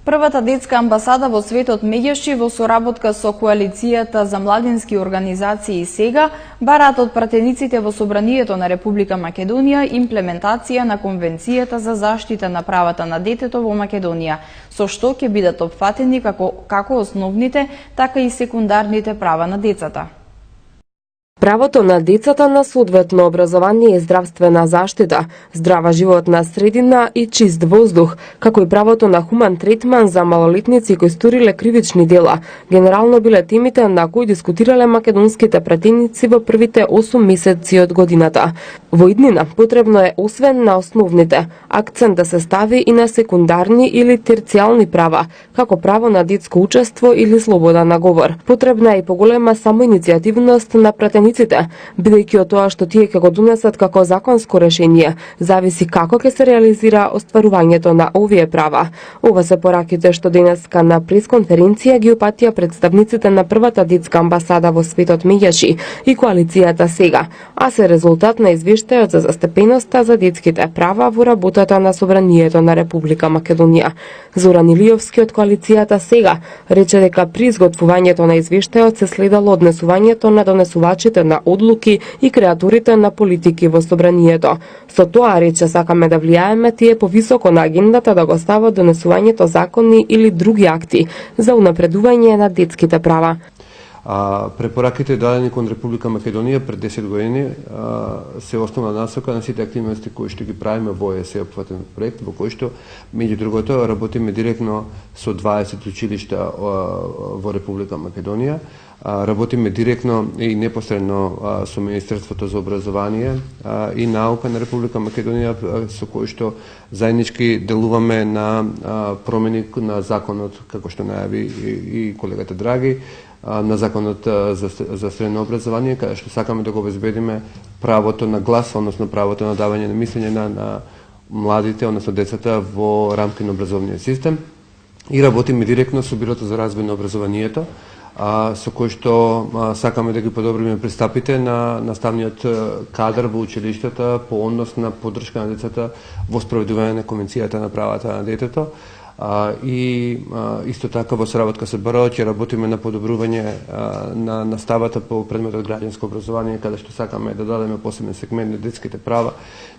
Првата детска амбасада во светот Меѓаши во соработка со Коалицијата за младински организации сега бараат од пратениците во Собранието на Република Македонија имплементација на Конвенцијата за заштита на правата на детето во Македонија, со што ќе бидат опфатени како основните, така и секундарните права на децата. Правото на децата на соодветно образование и здравствена заштита, здрава животна средина и чист воздух, како и правото на хуман третман за малолетници кои сториле кривични дела, генерално биле темите на кои дискутирале македонските пратеници во првите 8 месеци од годината. Во иднина потребно е освен на основните, акцент да се стави и на секундарни или терцијални права, како право на детско учество или слобода на говор. Потребна е и поголема самоиницијативност на пратениците, бидејќи од тоа што тие ќе го донесат како законско решение, зависи како ќе се реализира остварувањето на овие права. Ова се пораките што денеска на пресконференција ги упатија представниците на првата детска амбасада во светот Меѓаши и Коалицијата сега, а се резултат на извештајот за застапеноста за детските права во работата на Собранието на Република Македонија. Зоран Илиовски од Коалицијата сега рече дека при изготвувањето на извештајот се следало однесувањето на донесувачите на одлуки и креаторите на политики во Собранието. Со тоа рече сакаме да влијаеме тие повисоко на агендата да го стават донесувањето закони или други акти за унапредување на детските права. Препораките дадени кон Република Македонија пред 10 години се основна насока на сите активности кои што ги правиме во сеопфатен проект, во кој што меѓу другото работиме директно со 20 училишта во Република Македонија. Работиме директно и непосредно со Министерството за образование и наука на Република Македонија, со кој што заеднички делуваме на промени на законот, како што најави и колегата Драги, на законот за средно образование, каде што сакаме да го обезбедиме правото на глас, односно правото на давање на мислење на младите, односно децата во рамки на образовниот систем. И работиме директно со Бирото за развој на образованието, со кој што сакаме да ги подобриме пристапите на наставниот кадар во училиштата по однос на поддршка на децата во спроведување на Конвенцијата на правата на детето. И исто така во соработка со БРО ќе работиме на подобрување на наставата по предметот граѓанско образование, каде што сакаме да дадеме посебен сегмент на детските права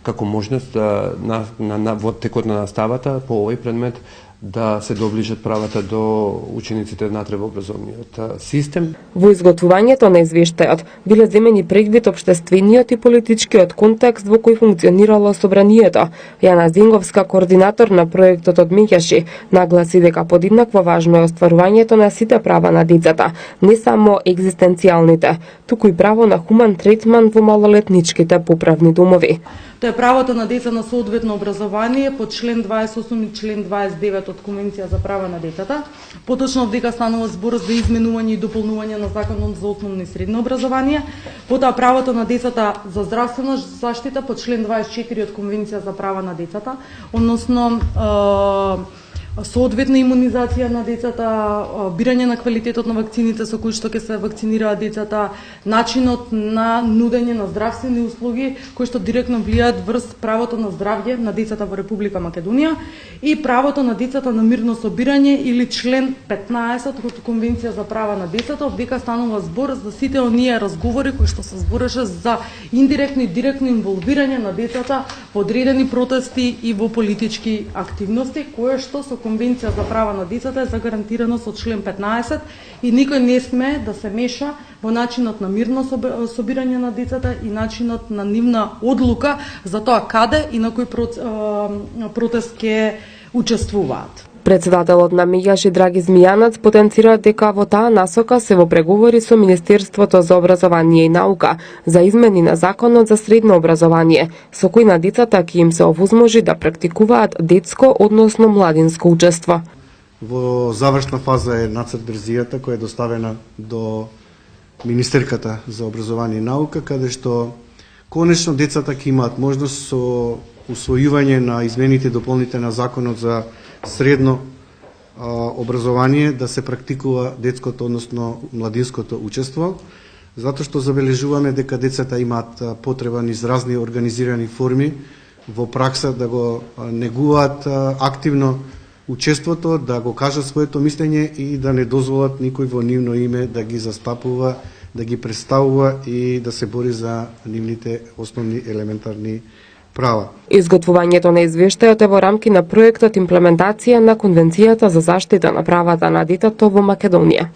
како можност во текот на наставата по овој предмет да се доближат правата до учениците внатре во образовниот систем. Во изготвувањето на извештајот биле земени предвид општествениот и политичкиот контекст во кој функционирало Собранието. Јана Зинговска, координатор на проектот од Меѓаши, нагласи дека подеднакво важно е остварувањето на сите права на децата, не само екзистенцијалните, туку и право на хуман третман во малолетничките поправни домови. Тоа е правото на деца на соодветно образование по член 28 и член 29 од Конвенција за права на детата. Поточно дека станува збор за изменување и дополнување на Законот за основно и средно образование. Потоа правото на децата за здравствена заштита по член 24 од Конвенција за права на детата, односно соодветна имунизација на децата, бирање на квалитетот на вакцините со кои што ќе се вакцинираат децата, начинот на нудење на здравствени услуги кои што директно влијаат врз правото на здравје на децата во Република Македонија и правото на децата на мирно собирање или член 15 од Конвенција за права на децата, дека станува збор за сите оние разговори кои што се збореше за индиректно и директно инволвирање на децата во одредени протести и во политички активности, кое што со Конвенција за права на децата е загарантирано со член 15 и никој не сме да се меша во начинот на мирно собирање на децата и начинот на нивна одлука за тоа каде и на кој протест ќе учествуваат. Председателот на Меѓаши Драги Змијанац потенцира дека во таа насока се во преговори со Министерството за образование и наука за измени на Законот за средно образование, со кој на децата ќе им се овозможи да практикуваат детско, односно младинско учество. Во завршна фаза е нацрт верзијата која е доставена до Министерката за образование и наука, каде што конечно децата ќе имаат можност со усвојување на измените и дополните на Законот за средно образование да се практикува детското, односно младинското учество, затоа што забележуваме дека децата имаат потреба низ разни организирани форми во пракса да го негуваат активно учеството да го кажат своето мислење и да не дозволат никој во нивно име да ги застапува, да ги представува и да се бори за нивните основни елементарни права. Изготвувањето на извештајот е во рамки на проектот имплементација на Конвенцијата за заштита на правата на детето во Македонија.